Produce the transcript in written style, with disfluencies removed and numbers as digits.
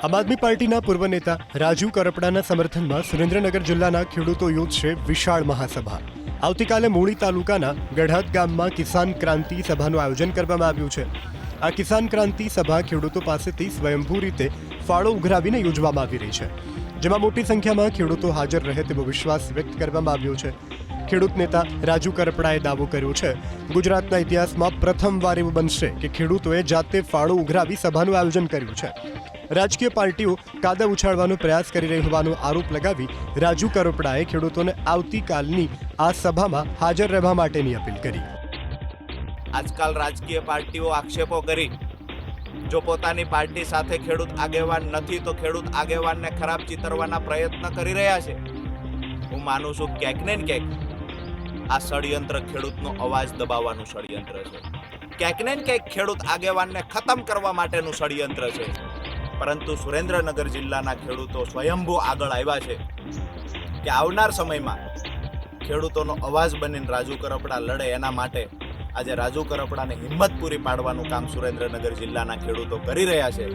આમ આદમી પાર્ટીના પૂર્વ નેતા રાજુ કરપડાના સમર્થનમાં સુરેન્દ્રનગર જિલ્લાના ખેડૂતો યોજશે વિશાળ મહાસભા। આવતીકાલે મૂળી તાલુકાના ગઢાત ગામમાં કિસાન ક્રાંતિ સભાનું આયોજન કરવામાં આવ્યું છે। આ કિસાન ક્રાંતિ સભા ખેડૂતો પાસેથી સ્વયંભૂ રીતે ફાળો ઉઘરાવીને યોજવામાં આવી રહી છે, જેમાં મોટી સંખ્યામાં ખેડૂતો હાજર રહે તેવો વિશ્વાસ વ્યક્ત કરવામાં આવ્યો છે। ખેડૂત નેતા રાજુ કરપડાએ દાવો કર્યો છે, ગુજરાતના ઇતિહાસમાં પ્રથમવાર એવું બનશે કે ખેડૂતોએ જાતે ફાળો ઉઘરાવી સભાનું આયોજન કર્યું છે। રાજકીય પાર્ટીઓ કાદવ ઉછાળવાનો પ્રયાસ કરી રહી હોવાનો આરોપ લગાવી રાજુ કરપડાએ ખેડૂતોને આવતીકાલની આ સભામાં હાજર રહેવા માટેની અપીલ કરી। આજકાલ રાજકીય પાર્ટીઓ આક્ષેપો કરી જો પોતાની પાર્ટી સાથે ખેડૂત આગેવાન નથી તો ખેડૂત આગેવાનને ખરાબ ચિતરવાના પ્રયત્ન કરી રહ્યા છે। હું માનું છું ક્યાંક ને ક્યાંક આ ષડયંત્ર ખેડૂતનો અવાજ દબાવવાનું ષડયંત્ર છે, ક્યાંક ને ક્યાંક ખેડૂત આગેવાનને ખતમ કરવા માટેનું ષડયંત્ર છે। પરંતુ સુરેન્દ્રનગર જિલ્લાના ખેડૂતો સ્વયંભૂ આગળ આવ્યા છે કે આવનાર સમયમાં ખેડૂતોનો અવાજ બનીને રાજુ કરપડા લડે, એના માટે આજે રાજુ કરપડાને હિંમત પૂરી પાડવાનું કામ સુરેન્દ્રનગર જિલ્લાના ખેડૂતો કરી રહ્યા છે।